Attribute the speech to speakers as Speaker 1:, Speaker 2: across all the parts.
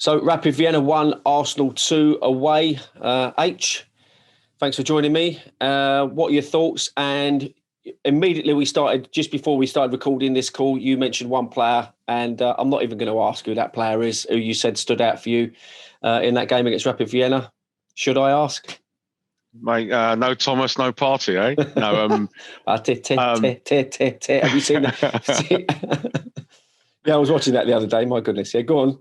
Speaker 1: So Rapid Vienna 1, Arsenal 2 away. Aitch, thanks for joining me. What are your thoughts? And immediately just before we started recording this call, you mentioned one player, and I'm not even going to ask who that player is, who you said stood out for you in that game against Rapid Vienna. Should I ask?
Speaker 2: Mate, no Thomas, no Partey, eh? No.
Speaker 1: Have you seen that? Yeah, I was watching that the other day. My goodness. Yeah, go on.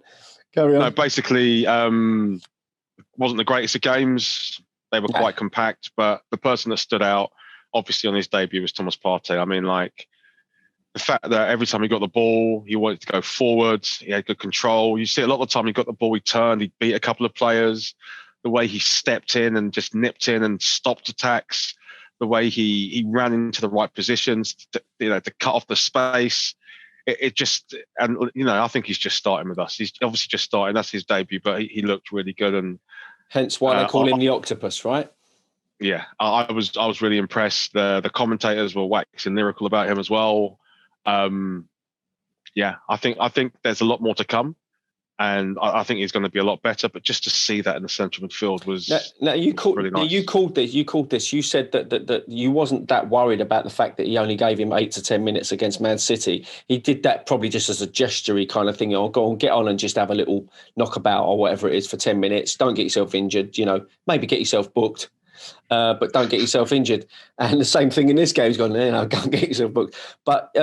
Speaker 1: Carry on.
Speaker 2: No, basically, wasn't the greatest of games. They were quite compact, but the person that stood out, obviously, on his debut was Thomas Partey. I mean, like, the fact that every time he got the ball, he wanted to go forwards. He had good control. You see a lot of the time he got the ball, he turned, he beat a couple of players. The way he stepped in and just nipped in and stopped attacks. The way he ran into the right positions, to cut off the space. I think he's just starting with us. He's obviously just starting. That's his debut, but he looked really good, and
Speaker 1: hence why they call him the Octopus, right?
Speaker 2: Yeah, I was really impressed. The commentators were waxing lyrical about him as well. Yeah, I think there's a lot more to come, and I think he's going to be a lot better. But just to see that in the central midfield was really nice.
Speaker 1: You called this. You said that you wasn't that worried about the fact that he only gave him 8 to 10 minutes against Man City. He did that probably just as a gestury kind of thing. Go on, get on and just have a little knockabout or whatever it is for 10 minutes. Don't get yourself injured. Maybe get yourself booked. But don't get yourself injured. And the same thing in this game. He's gone, go and get yourself booked. But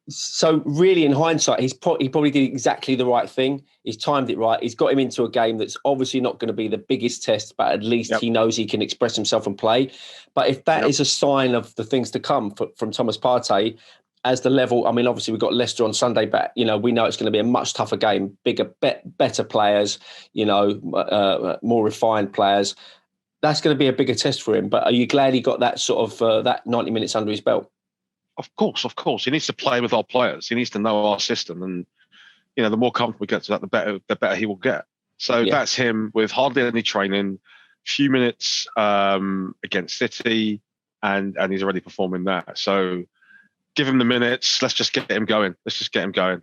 Speaker 1: so really, in hindsight, he probably did exactly the right thing. He's timed it right. He's got him into a game that's obviously not going to be the biggest test, but at least he knows he can express himself and play. But if that is a sign of the things to come from Thomas Partey, as the level, I mean, obviously we've got Leicester on Sunday, but we know it's going to be a much tougher game, bigger, better players, more refined players. That's going to be a bigger test for him. But are you glad he got that sort of that 90 minutes under his belt?
Speaker 2: Of course. He needs to play with our players. He needs to know our system, and the more comfortable he gets with that, the better he will get. So that's him with hardly any training, few minutes against City, and he's already performing that. So give him the minutes. Let's just get him going.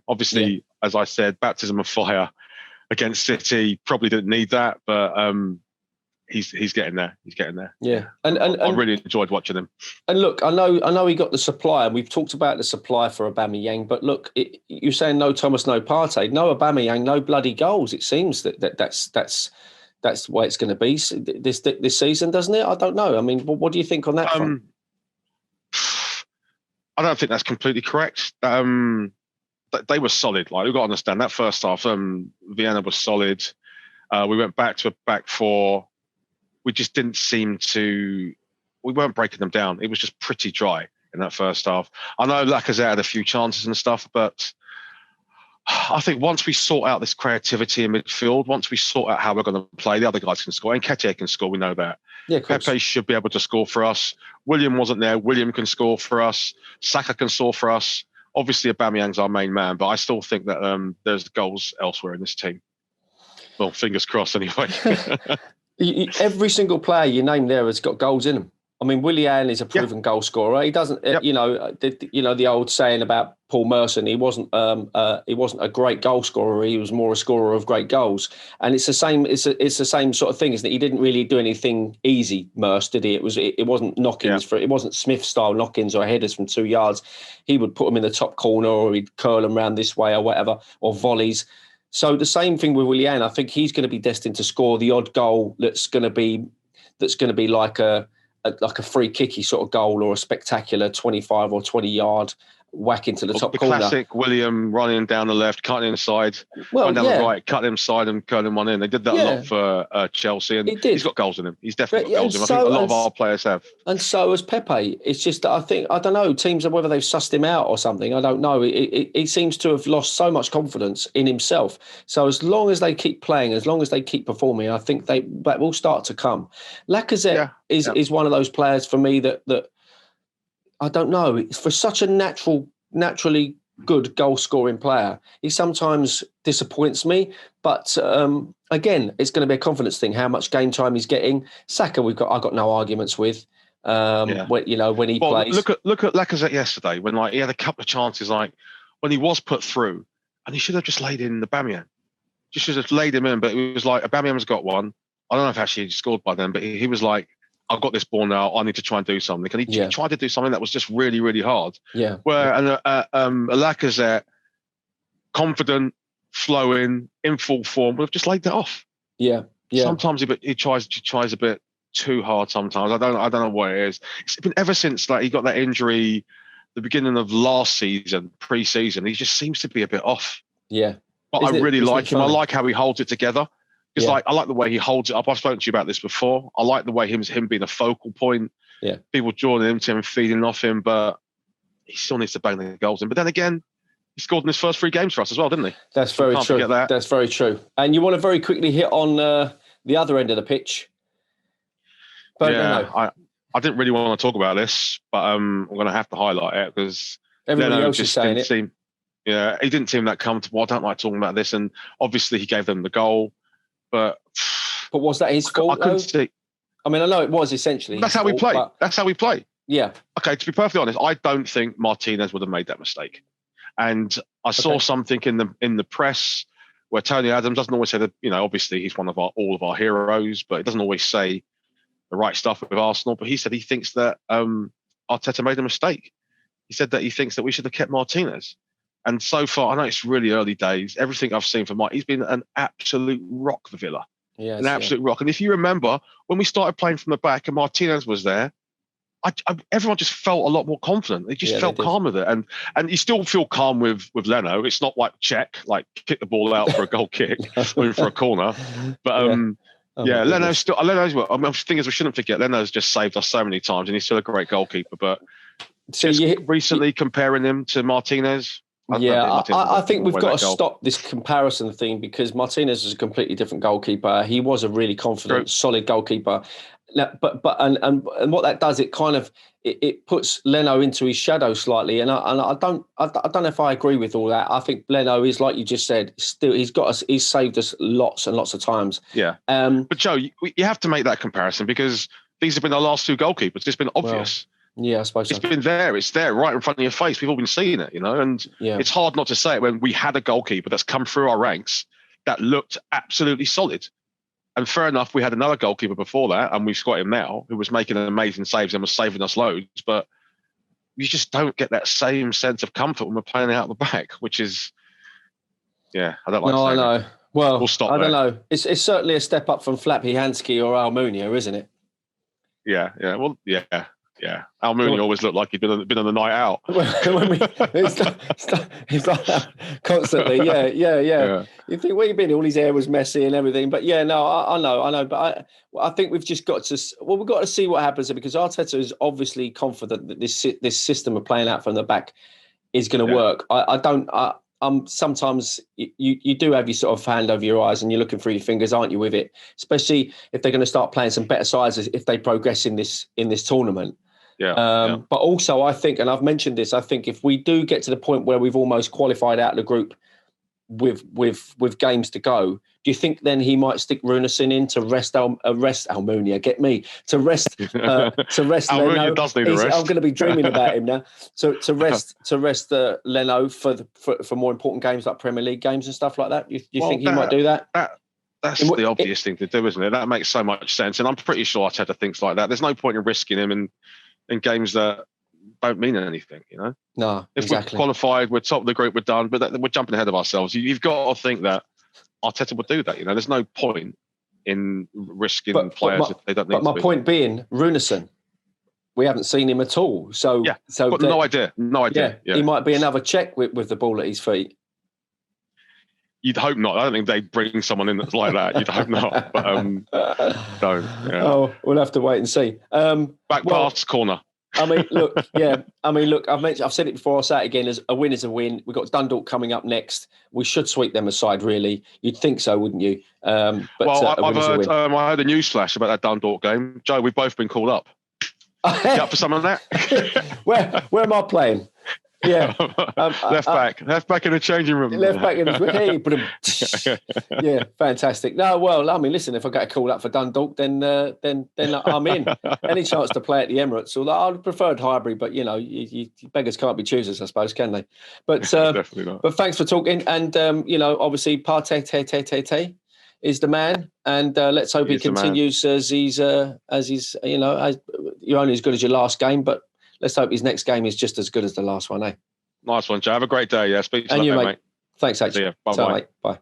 Speaker 2: Obviously, as I said, baptism of fire against City. Probably didn't need that, but He's getting there.
Speaker 1: Yeah,
Speaker 2: and I really enjoyed watching him.
Speaker 1: And look, I know he got the supply, and we've talked about the supply for Aubameyang. But look, you're saying no Thomas, no Partey, no Aubameyang, no bloody goals. It seems that's the way it's going to be this season, doesn't it? I don't know. I mean, what do you think on that front?
Speaker 2: I don't think that's completely correct. They were solid. Like, we've got to understand that first half. Vienna was solid. We went back to a back four. We just didn't seem to. We weren't breaking them down. It was just pretty dry in that first half. I know Lacazette had a few chances and stuff, but I think once we sort out this creativity in midfield, once we sort out how we're going to play, the other guys can score. And Nketiah can score. We know that.
Speaker 1: Yeah,
Speaker 2: Pepe should be able to score for us. William wasn't there. William can score for us. Saka can score for us. Obviously, Aubameyang's our main man, but I still think that there's goals elsewhere in this team. Well, fingers crossed, anyway.
Speaker 1: Every single player you name there has got goals in him. I mean, Willian is a proven goal scorer. He doesn't, the old saying about Paul Merson. He wasn't a great goal scorer. He was more a scorer of great goals. And it's the same. It's the same sort of thing, isn't it? He didn't really do anything easy, Merce, did he? It wasn't knock-ins it wasn't Smith style knock-ins or headers from 2 yards. He would put them in the top corner, or he'd curl them around this way or whatever, or volleys. So the same thing with Willian. I think he's going to be destined to score the odd goal that's going to be like a free kicky sort of goal, or a spectacular 25 or 20 yard whack into the top corner.
Speaker 2: The classic William running down the left, cutting inside, running down the right, cutting inside and curling one in. They did that a lot for Chelsea, and he's got goals in him. He's definitely got goals in him. I think a lot of our players have.
Speaker 1: And so has Pepe. It's just that I don't know, teams, whether they've sussed him out or something, I don't know. He seems to have lost so much confidence in himself. So as long as they keep playing, as long as they keep performing, I think that will start to come. Lacazette is one of those players for me that I don't know. For such a naturally good goal-scoring player, he sometimes disappoints me. But again, it's going to be a confidence thing. How much game time he's getting. Saka, I've got no arguments with. When he plays.
Speaker 2: Look at Lacazette yesterday when he had a couple of chances when he was put through, and he should have just laid in the Aubameyang. just should have laid him in. But it was like Aubameyang's got one. I don't know if actually he scored by then, but he was like, I've got this ball now. I need to try and do something. And he tried to do something that was just really, really hard.
Speaker 1: Yeah.
Speaker 2: Where a Lacazette, confident, flowing, in full form, would have just laid that off.
Speaker 1: Yeah. Yeah.
Speaker 2: Sometimes he tries a bit too hard. Sometimes I don't know what it is. It's been ever since like he got that injury, the beginning of last season, pre-season. He just seems to be a bit off.
Speaker 1: Yeah.
Speaker 2: But I really like him. I like how he holds it together. Because I like the way he holds it up. I've spoken to you about this before. I like the way him being a focal point.
Speaker 1: Yeah.
Speaker 2: People joining him to him, feeding off him, but he still needs to bang the goals in. But then again, he scored in his first 3 games for us as well, didn't he?
Speaker 1: That's very true. That's very true. And you want to very quickly hit on the other end of the pitch. But
Speaker 2: I didn't really want to talk about this, but I'm going to have to highlight it because
Speaker 1: everybody else is saying it.
Speaker 2: He didn't seem that comfortable. I don't like talking about this. And obviously he gave them the goal. But
Speaker 1: was that his fault?
Speaker 2: I couldn't see.
Speaker 1: I mean, I know it was essentially.
Speaker 2: That's how we play. That's how we play.
Speaker 1: Yeah.
Speaker 2: Okay, to be perfectly honest, I don't think Martinez would have made that mistake. And I saw something in the press where Tony Adams doesn't always say that, obviously he's one of all of our heroes, but it doesn't always say the right stuff with Arsenal. But he said he thinks that Arteta made a mistake. He said that he thinks that we should have kept Martinez. And so far, I know it's really early days. Everything I've seen from Mike, he's been an absolute rock for Villa.
Speaker 1: Yeah,
Speaker 2: an absolute rock. And if you remember, when we started playing from the back and Martinez was there, everyone just felt a lot more confident. They just felt calm with it. And you still feel calm with Leno. It's not like kick the ball out for a goal kick or for a corner. But Leno's still. Leno's. Well, the thing is, we shouldn't forget Leno's just saved us so many times, and he's still a great goalkeeper. But recently comparing him to Martinez.
Speaker 1: I think we've got to stop this comparison thing because Martinez is a completely different goalkeeper. He was a really confident, solid goalkeeper. But what that does, it kind of it puts Leno into his shadow slightly. And I don't know if I agree with all that. I think Leno is, like you just said, still he's saved us lots and lots of times.
Speaker 2: Yeah. But Joe, you have to make that comparison because these have been our last 2 goalkeepers. It's been obvious.
Speaker 1: Yeah, I suppose
Speaker 2: it's been there. It's there right in front of your face. We've all been seeing it, and it's hard not to say it when we had a goalkeeper that's come through our ranks that looked absolutely solid. And fair enough, we had another goalkeeper before that, and we've got him now, who was making amazing saves and was saving us loads. But you just don't get that same sense of comfort when we're playing out the back, which is, I don't like.
Speaker 1: No, I know. Well,
Speaker 2: we'll stop.
Speaker 1: I don't know. It's certainly a step up from Flappy Hansky or Almunia, isn't it?
Speaker 2: Yeah. Well, yeah. Yeah, Almunia always looked like he'd been on the night out.
Speaker 1: He's like that constantly. Yeah. You think where you been? All his hair was messy and everything. But I know. But I think we've just got to. Well, we've got to see what happens because Arteta is obviously confident that this system of playing out from the back is going to work. Sometimes you do have your sort of hand over your eyes and you're looking through your fingers, aren't you, with it? Especially if they're going to start playing some better sides if they progress in this tournament. But also I think, and I've mentioned this, I think if we do get to the point where we've almost qualified out of the group with games to go, do you think then he might stick Runarsson in to rest Almunia? Get me to rest
Speaker 2: Almunia does need a rest.
Speaker 1: I'm going to be dreaming about him now. So to rest Leno for more important games like Premier League games and stuff like that. You think he might do that?
Speaker 2: That's the obvious thing to do, isn't it? That makes so much sense, and I'm pretty sure Arteta thinks like that. There's no point in risking him in games that don't mean anything,
Speaker 1: No,
Speaker 2: if
Speaker 1: exactly.
Speaker 2: We're qualified, we're top of the group, we're done, but we're jumping ahead of ourselves. You've got to think that Arteta would do that. There's no point in risking players if they don't need to.
Speaker 1: But my point being, Runarsson, we haven't seen him at all. So
Speaker 2: got no idea. Yeah.
Speaker 1: He might be another check with the ball at his feet.
Speaker 2: You'd hope not. I don't think they'd bring someone in that's like that. You'd hope not. But don't. Yeah.
Speaker 1: Oh, we'll have to wait and see.
Speaker 2: Pass corner.
Speaker 1: Look, I've said it before, I'll say it again, as a win is a win. We've got Dundalk coming up next. We should sweep them aside, really. You'd think so, wouldn't you?
Speaker 2: I've heard I heard a news flash about that Dundalk game. Joe, we've both been called up. You up for some of that?
Speaker 1: Where am I playing? Yeah.
Speaker 2: Left back in the changing room.
Speaker 1: Left back in the yeah, fantastic. No, well, I mean, listen, if I get a call up for Dundalk, then I'm in. Any chance to play at the Emirates? Although I'd preferred Highbury, but you beggars can't be choosers, I suppose, can they? But
Speaker 2: Definitely not.
Speaker 1: But thanks for talking, and obviously Partey is the man, and let's hope he continues as he's you're only as good as your last game, but let's hope his next game is just as good as the last one, eh?
Speaker 2: Nice one, Joe. Have a great day. Yeah, speak to you later, mate.
Speaker 1: Thanks, Aitch.
Speaker 2: See ya. Bye-bye.
Speaker 1: Bye.